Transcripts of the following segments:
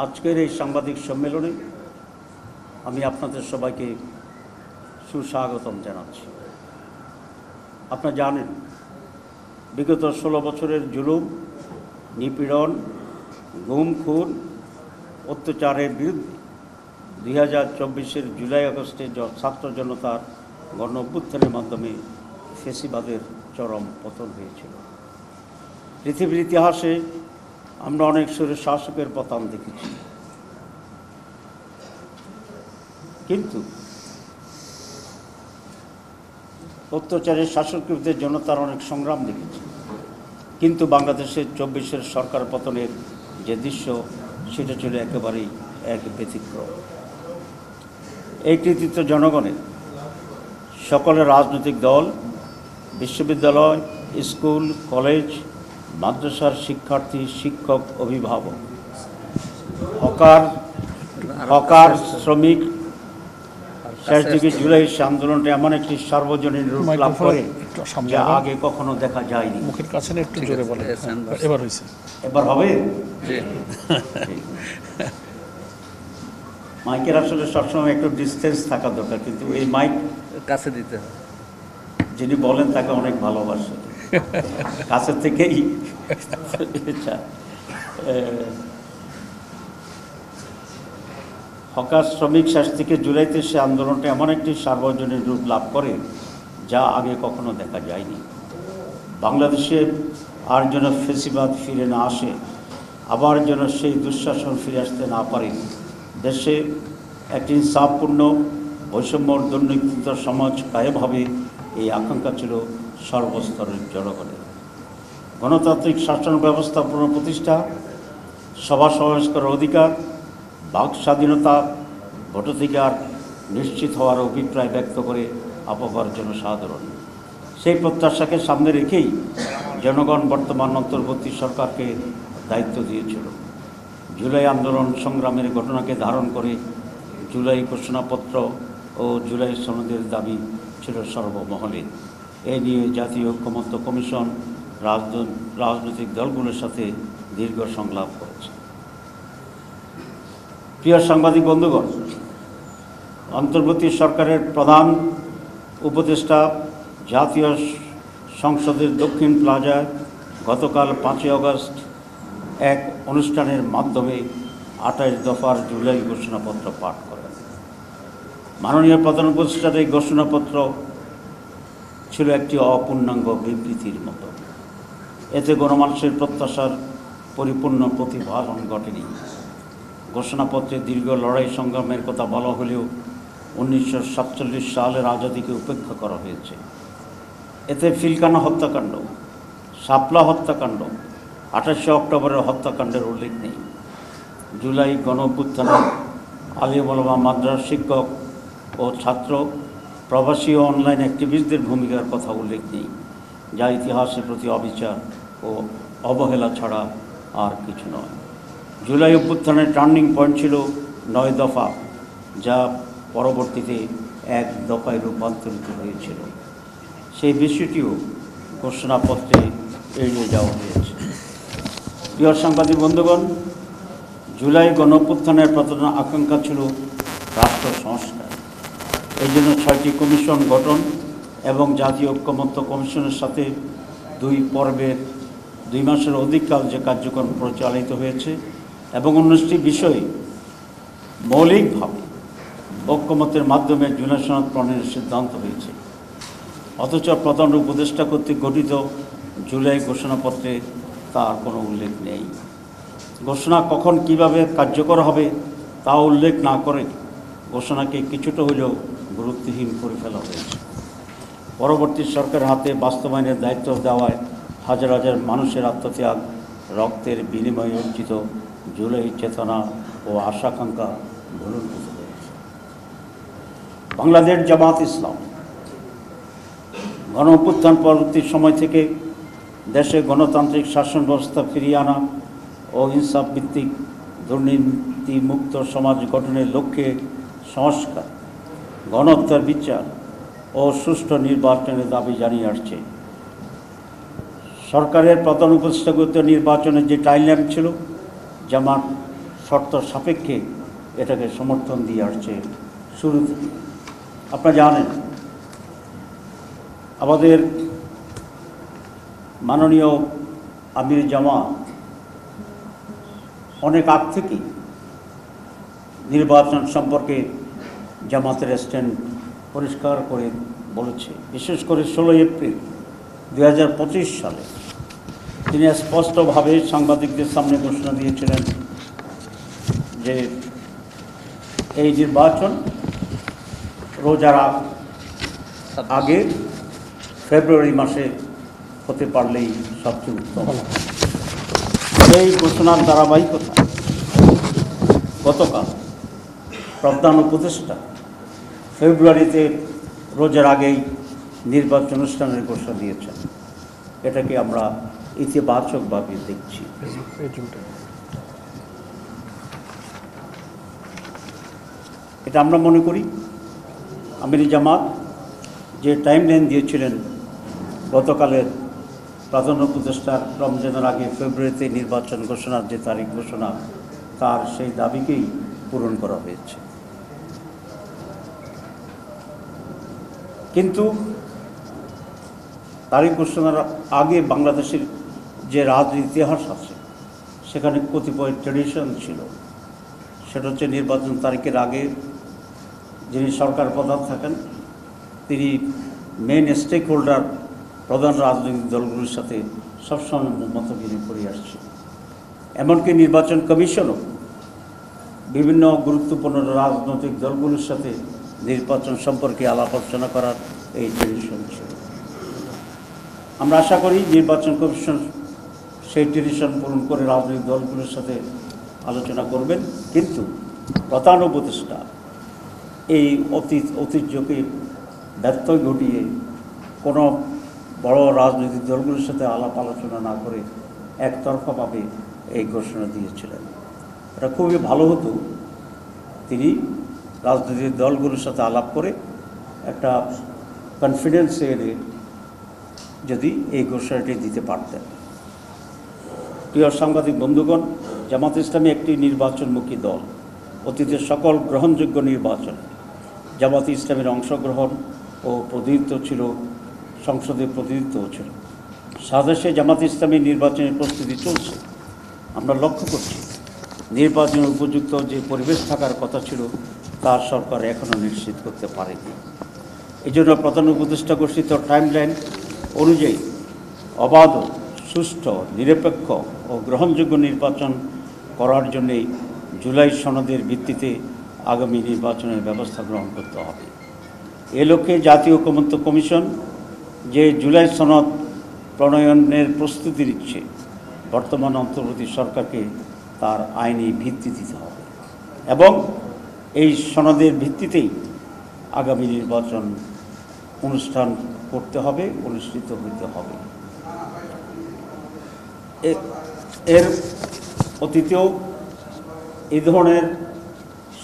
আজকের এই সাংবাদিক সম্মেলনে আমি আপনাদের সবাইকে সুস্বাগতম জানাচ্ছি। আপনারা জানেন, বিগত 16 বছরের জুলুম, নিপীড়ন, গুম খুন, অত্যাচারের বিরুদ্ধে 2024-এর জুলাই আগস্টে ছাত্র জনতার গণ অভ্যুত্থানের মাধ্যমে ফ্যাসিবাদের চরম পতন হয়েছিল। পৃথিবীর ইতিহাসে আমরা অনেক স্বৈর শাসকের পতন দেখেছি, কিন্তু অত্যাচারের শাসকদের জনতার অনেক সংগ্রাম দেখেছি। কিন্তু বাংলাদেশের 24-এর সরকার পতনের যে দৃশ্য, সেটা ছিল একেবারেই এক ব্যতিক্রম। এই কৃতিত্ব জনগণের। সকলের রাজনৈতিক দল, বিশ্ববিদ্যালয়, স্কুল, কলেজ, মাদ্রাসার শিক্ষার্থী, শিক্ষক, অভিভাবক, হকার, শ্রমিক, শেষ দিকে জুলাই আন্দোলনটা এমন একটি সার্বজনীন রূপ লাভ করে যা আগে কখনো দেখা যায়নি। মুখের কাছে একটু জোরে বলে, এবার হয়েছে, এবার হবে। মাইকের আসলে সবসময় একটু ডিস্টেন্স থাকা দরকার, কিন্তু এই মাইক কাছে দিতে হবে। যিনি বলেন তাকে অনেক ভালোবাসে, কাছের থেকেই। হকার, শ্রমিক, শেষ থেকে জুলাইতে সে আন্দোলনটা এমন একটি সার্বজনীন রূপ লাভ করে যা আগে কখনো দেখা যায়নি। বাংলাদেশে আর যেন ফ্যাসিবাদ ফিরে না আসে, আবার যেন সেই দুঃশাসন ফিরে আসতে না পারে, দেশে একটি ইনসাফপূর্ণ, বৈষম্য দুর্নীতিত সমাজ কায়েম হবে, এই আকাঙ্ক্ষা ছিল সর্বস্তরের জনগণের। গণতান্ত্রিক শাসন ব্যবস্থা পুনঃপ্রতিষ্ঠা, সভা সমাবেশ করার অধিকার, বাক স্বাধীনতা, ভোটাধিকার নিশ্চিত হওয়ার অভিপ্রায় ব্যক্ত করে আহ্বান জনসাধারণ। সেই প্রত্যাশাকে সামনে রেখেই জনগণ বর্তমান অন্তর্বর্তী সরকারকে দায়িত্ব দিয়েছিল। জুলাই আন্দোলন সংগ্রামের ঘটনাকে ধারণ করে জুলাই ঘোষণাপত্র ও জুলাই সনদের দাবি ছিল সর্বমহলে। এ নিয়ে জাতীয় ঐক্যমত্য কমিশন রাজনৈতিক দলগুলোর সাথে দীর্ঘ সংলাপ করেছে। প্রিয় সাংবাদিক বন্ধুগণ, অন্তর্বর্তী সরকারের প্রধান উপদেষ্টা জাতীয় সংসদের দক্ষিণ প্লাজায় গতকাল 5 আগস্ট এক অনুষ্ঠানের মাধ্যমে 28 দফার জুলাই ঘোষণাপত্র পাঠ করেন। মাননীয় প্রধান উপদেষ্টার এই ঘোষণাপত্র ছিল একটি অপূর্ণাঙ্গ বিবৃতির মতো। এতে গণমানুষের প্রত্যাশার পরিপূর্ণ প্রতিফলন ঘটেনি। ঘোষণাপত্রে দীর্ঘ লড়াই সংগ্রামের কথা বলা হলেও 1947 সালের আজাদিকে উপেক্ষা করা হয়েছে। এতে ফিলকানা হত্যাকাণ্ড, শাপলা হত্যাকাণ্ড, 28 অক্টোবরের হত্যাকাণ্ডের উল্লেখ নেই। জুলাই গণ অভ্যুত্থানে আলিম ওলামা, মাদ্রাসা শিক্ষক ও ছাত্র, প্রবাসী ও অনলাইন অ্যাক্টিভিস্টদের ভূমিকার কথা উল্লেখ নেই, যা ইতিহাসের প্রতি অবিচার ও অবহেলা ছাড়া আর কিছু নয়। জুলাই অভ্যুত্থানের টার্নিং পয়েন্ট ছিল 9 দফা, যা পরবর্তীতে 1 দফায় রূপান্তরিত হয়েছিল। সেই বিষয়টিও ঘোষণাপত্রে এড়িয়ে যাওয়া হয়েছে। প্রিয় সাংবাদিক বন্ধুগণ, জুলাই গণ অভ্যুত্থানের প্রধান আকাঙ্ক্ষা ছিল রাষ্ট্র সংস্কার। এই জন্য 6টি কমিশন গঠন এবং জাতীয় ঐক্যমত্য কমিশনের সাথে 2 পর্বের 2 মাসের অধিককাল যে কার্যক্রম পরিচালিত হয়েছে এবং 19টি বিষয়ে মৌলিকভাবে ঐক্যমত্যের মাধ্যমে জুলাই সনদ প্রণয়নের সিদ্ধান্ত হয়েছে। অথচ প্রধান উপদেষ্টা কর্তৃক গঠিত জুলাই ঘোষণাপত্রে তার কোনো উল্লেখ নেই। ঘোষণা কখন কিভাবে কার্যকর হবে তা উল্লেখ না করে ঘোষণাকে কিছুটা হলেও গুরুত্বহীন করে ফেলা হয়েছে। পরবর্তী সরকারের হাতে বাস্তবায়নের দায়িত্ব দেওয়ায় হাজার হাজার মানুষের আত্মত্যাগ, রক্তের বিনিময়ে অর্জিত জুলাই চেতনা ও আশাকাঙ্ক্ষা ভুলুণ্ঠিত হয়েছে। বাংলাদেশ জামাত ইসলাম গণ অভ্যুত্থান পরবর্তী সময় থেকে দেশে গণতান্ত্রিক শাসন ব্যবস্থা ফিরিয়ে আনা ও ইনসাফ ভিত্তিক দুর্নীতিমুক্ত সমাজ গঠনের লক্ষ্যে সংস্কার, গণহত্যার বিচার ও সুষ্ঠু নির্বাচনের দাবি জানিয়ে আসছে। সরকারের প্রধান উপদেষ্টাগত নির্বাচনের যে টাইমলাইন ছিল, জামাত শর্ত সাপেক্ষে এটাকে সমর্থন দিয়ে আসছে শুরু থেকে। আপনারা জানেন আমাদের মাননীয় আমির জামাত অনেক আগ থেকেই নির্বাচন সম্পর্কে জামাতের স্ট্যান্ড পরিষ্কার করে বলেছে। বিশেষ করে 16 এপ্রিল 2025 সালে তিনি স্পষ্টভাবে সাংবাদিকদের সামনে ঘোষণা দিয়েছিলেন যে এই নির্বাচন রোজার আগে ফেব্রুয়ারি মাসে হতে পারলেই সবচেয়ে উত্তম। এই ঘোষণার ধারাবাহিকতা গতকাল প্রধান উপদেষ্টা ফেব্রুয়ারিতে রোজার আগেই নির্বাচন অনুষ্ঠানের ঘোষণা দিয়েছেন। এটাকে আমরা ইতিবাচকভাবে দেখছি। এটা আমরা মনে করি আমির জামাত যে টাইমলাইন দিয়েছিলেন গতকালের প্রধান উপদেষ্টার রমজানের আগে ফেব্রুয়ারিতে নির্বাচন ঘোষণার যে তারিখ ঘোষণা, তার সেই দাবিকেই পূরণ করা হয়েছে। কিন্তু তারিখ ঘোষণার আগে বাংলাদেশের যে রাজনীতি ইতিহাস আছে সেখানে কতিপয় ট্র্যাডিশন ছিল। সেটা হচ্ছে নির্বাচন তারিখের আগে যিনি সরকার প্রধান থাকেন তিনি মেইন স্টেক হোল্ডার প্রধান রাজনৈতিক দলগুলোর সাথে সবসময় মত বিনিময় করে আসছে। এমনকি নির্বাচন কমিশনও বিভিন্ন গুরুত্বপূর্ণ রাজনৈতিক দলগুলোর সাথে নির্বাচন সম্পর্কে আলাপ আলোচনা করার এই ট্রেডিশন ছিল। আমরা আশা করি নির্বাচন কমিশন সেই ট্রেডিশন পূরণ করে রাজনৈতিক দলগুলোর সাথে আলোচনা করবেন। কিন্তু প্রধান উপদেষ্টা এই ঐতিহ্যকে ব্যত্যয় ঘটিয়ে কোনো বড় রাজনৈতিক দলগুলোর সাথে আলাপ আলোচনা না করে একতরফাভাবে এই ঘোষণা দিয়েছিলেন। এটা খুবই ভালো হতো তিনি রাজনৈতিক দলগুলোর সাথে আলাপ করে একটা কনফিডেন্সে এনে যদি এই ঘোষণাটি দিতে পারতেন। প্রিয় সাংবাদিক বন্ধুগণ, জামাত ইসলামী একটি নির্বাচনমুখী দল। অতীতের সকল গ্রহণযোগ্য নির্বাচনে জামাত ইসলামের অংশগ্রহণ ও প্রতিনিধিত্ব ছিল, সংসদে প্রতিনিধিত্ব ছিল। সাদেশে জামাত ইসলামী নির্বাচনের প্রস্তুতি চলছে। আমরা লক্ষ্য করছি নির্বাচনের উপযুক্ত যে পরিবেশ থাকার কথা ছিল তার সরকার এখনও নিশ্চিত করতে পারেনি। এই জন্য প্রধান উপদেষ্টা ঘোষিত টাইমলাইন অনুযায়ী অবাধ, সুষ্ঠু, নিরপেক্ষ ও গ্রহণযোগ্য নির্বাচন করার জন্যেই জুলাই সনদের ভিত্তিতে আগামী নির্বাচনের ব্যবস্থা গ্রহণ করতে হবে। এ লক্ষ্যে জাতীয় ঐকমত্য কমিশন যে জুলাই সনদ প্রণয়নের প্রস্তুতি নিচ্ছে, বর্তমান অন্তর্বর্তী সরকারকে তার আইনি ভিত্তি দিতে হবে এবং এই সনদের ভিত্তিতেই আগামী নির্বাচন অনুষ্ঠান করতে হবে, অনুষ্ঠিত হতে হবে। এর অতীতেও এই ধরনের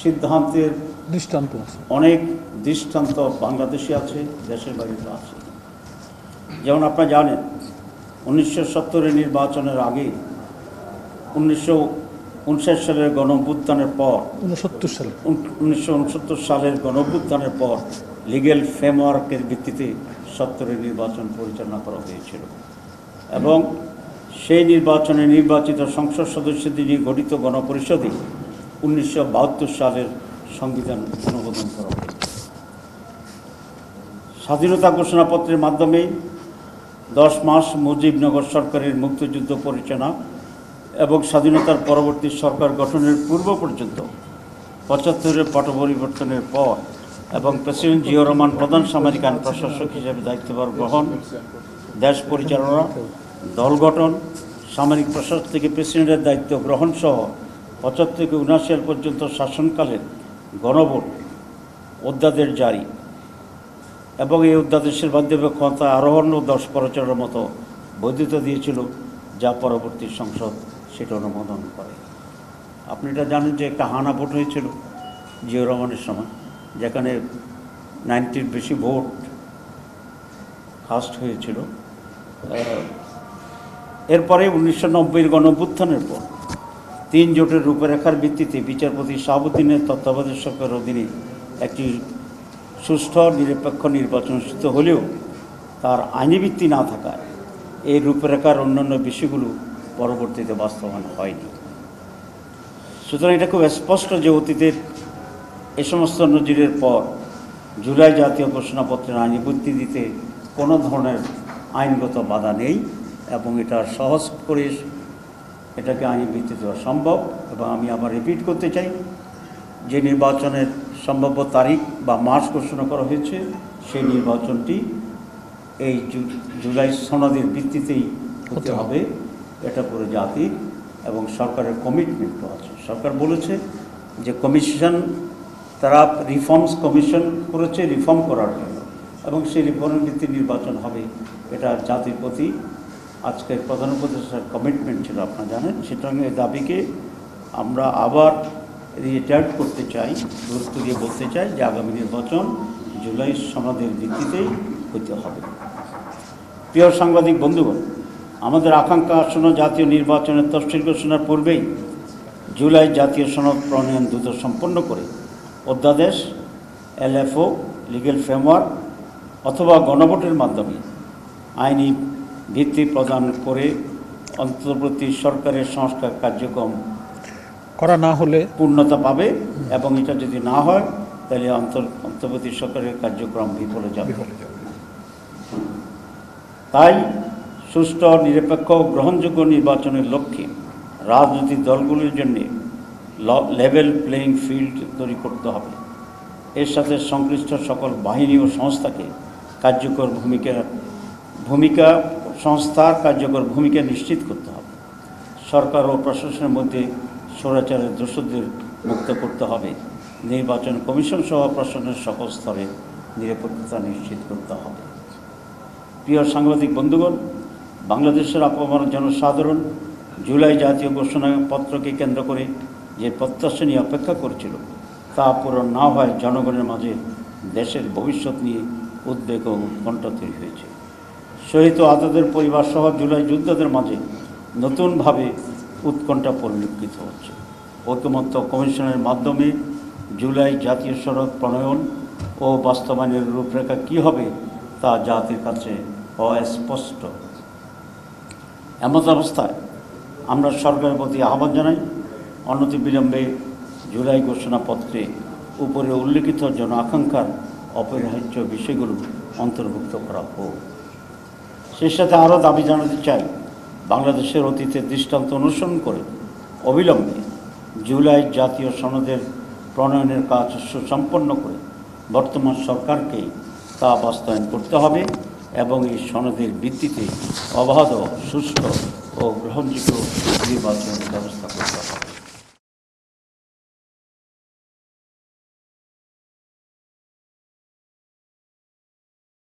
সিদ্ধান্তের দৃষ্টান্ত অনেক দৃষ্টান্ত বাংলাদেশে আছে, দেশের বাইরে আছে। যেমন আপনারা জানেন 1970 নির্বাচনের আগে 1959 সালের গণঅভ্যুত্থানের পর 1969 সালের গণঅভ্যুত্থানের পর লিগ্যাল ফ্রেমওয়ার্কের ভিত্তিতে 70 নির্বাচন পরিচালনা করা হয়েছিল এবং সেই নির্বাচনে নির্বাচিত সংসদ সদস্যদের নিয়ে গঠিত গণপরিষদে 1972 সালের সংবিধান অনুমোদন করা হয়েছে। স্বাধীনতা ঘোষণাপত্রের মাধ্যমে 10 মাস মুজিবনগর সরকারের মুক্তিযুদ্ধ পরিচালনা এবং স্বাধীনতার পরবর্তী সরকার গঠনের পূর্ব পর্যন্ত 75-এর পট পরিবর্তনের পর এবং প্রেসিডেন্ট জিয়াউর রহমান প্রধান সামরিক আইন প্রশাসক হিসেবে দায়িত্বভার গ্রহণ, দেশ পরিচালনা, দল গঠন, সামরিক প্রশাসন থেকে প্রেসিডেন্টের দায়িত্ব গ্রহণ সহ 75 থেকে 79 সাল পর্যন্ত শাসনকালের গণভোট, অধ্যাদেশ জারি এবং এই অধ্যাদেশের মাধ্যমে ক্ষমতা আরোহণ ও দশ পরিচালনার মতো বৈধতা দিয়েছিল, যা পরবর্তী সংসদ সেটা অনুমোদন করে। আপনি এটা জানেন যে একটা হানা ভোট হয়েছিল জিয়াউর রহমানের সময়, যেখানে 90-র বেশি ভোট কাস্ট হয়েছিল। এরপরে 1990-এর গণঅভ্যুত্থানের পর 3 জোটের রূপরেখার ভিত্তিতে বিচারপতি শাহাবুদ্দিনের তত্ত্বাবধায়ক সরকারের অধীনে একটি সুষ্ঠু নিরপেক্ষ নির্বাচন অনুষ্ঠিত হলেও তার আইনি ভিত্তি না থাকায় এই রূপরেখার অন্যান্য বিষয়গুলো পরবর্তীতে বাস্তবায়ন হয়নি। সুতরাং এটা খুব স্পষ্ট যে অতীতের এ সমস্ত নজিরের পর জুলাই জাতীয় ঘোষণাপত্রের আইনি ভিত্তি দিতে কোনো ধরনের আইনগত বাধা নেই এবং এটা সহজ করে এটাকে আইনি ভিত্তি দেওয়া সম্ভব। এবং আমি আবার রিপিট করতে চাই যে নির্বাচনের সম্ভাব্য তারিখ বা মাস ঘোষণা করা হয়েছে সেই নির্বাচনটি এই জুলাই সনদের ভিত্তিতেই হতে হবে। এটা পুরো জাতির এবং সরকারের কমিটমেন্টও আছে। সরকার বলেছে যে কমিশন তারা রিফর্মস কমিশন করেছে রিফর্ম করার জন্য এবং সেই রিফর্মের ভিত্তিতে নির্বাচন হবে। এটা জাতির প্রতি আজকের প্রধান উপদেষ্টার কমিটমেন্ট ছিল, আপনারা জানেন। সুতরাং এই দাবিকে আমরা আবার রিটার্ন করতে চাই, গুরুত্ব দিয়ে বলতে চাই যে আগামী নির্বাচন জুলাই সনদের ভিত্তিতেই হতে হবে। প্রিয় সাংবাদিক বন্ধুগণ, আমাদের আকাঙ্ক্ষা আসন্ন জাতীয় নির্বাচনের তফসিল ঘোষণার পূর্বেই জুলাই জাতীয় সনদ প্রণয়ন দ্রুত সম্পন্ন করে অধ্যাদেশ, LFO, লিগ্যাল ফ্রেমওয়ার্ক অথবা গণভোটের মাধ্যমে আইনি ভিত্তি প্রদান করে অন্তর্বর্তী সরকারের সংস্কার কার্যক্রম করা না হলে পূর্ণতা পাবে এবং এটা যদি না হয় তাহলে অন্তর্বর্তী সরকারের কার্যক্রম বিফলে যাবে। তাই সুষ্ঠু, নিরপেক্ষ ও গ্রহণযোগ্য নির্বাচনের লক্ষ্যে রাজনৈতিক দলগুলির জন্য লেভেল প্লেয়িং ফিল্ড তৈরি করতে হবে। এর সাথে সংশ্লিষ্ট সকল বাহিনী ও সংস্থাকে কার্যকর ভূমিকা নিশ্চিত করতে হবে। সরকার ও প্রশাসনের মধ্যে স্বৈরাচারের দোষীদের মুক্ত করতে হবে। নির্বাচন কমিশন সহ প্রশাসনের সকল স্তরে নিরপেক্ষতা নিশ্চিত করতে হবে। প্রিয় সাংবাদিক বন্ধুগণ, বাংলাদেশের আপামর জনসাধারণ জুলাই জাতীয় ঘোষণাপত্রকে কেন্দ্র করে যে প্রত্যাশা নিয়ে অপেক্ষা করছিল তা পূরণ না হয় জনগণের মাঝে দেশের ভবিষ্যৎ নিয়ে উদ্বেগ ও উৎকণ্ঠা তৈরি হয়েছে। শহীদ ও আহতদের পরিবার সহ জুলাই যোদ্ধাদের মাঝে নতুনভাবে উৎকণ্ঠা পরিলক্ষিত হচ্ছে। ঐকমত্য কমিশনের মাধ্যমে জুলাই জাতীয় সনদ প্রণয়ন ও বাস্তবায়নের রূপরেখা কী হবে তা জাতির কাছে অস্পষ্ট। এমত অবস্থায় আমরা সরকারের প্রতি আহ্বান জানাই, অনতিবিলম্বে জুলাই ঘোষণাপত্রে উপরে উল্লিখিত জন আকাঙ্ক্ষার অপরিহার্য বিষয়গুলো অন্তর্ভুক্ত করা হোক। সেই সাথে আরও দাবি জানাতে চাই, বাংলাদেশের অতীতের দৃষ্টান্ত অনুসরণ করে অবিলম্বে জুলাই জাতীয় সনদের প্রণয়নের কাজ সুসম্পন্ন করে বর্তমান সরকারকে তা বাস্তবায়ন করতে হবে এবং এই সনদের ভিত্তিতে অবাধ, সুষ্ঠু ও গ্রহণযোগ্য নির্বাচনের ব্যবস্থা করতে হবে।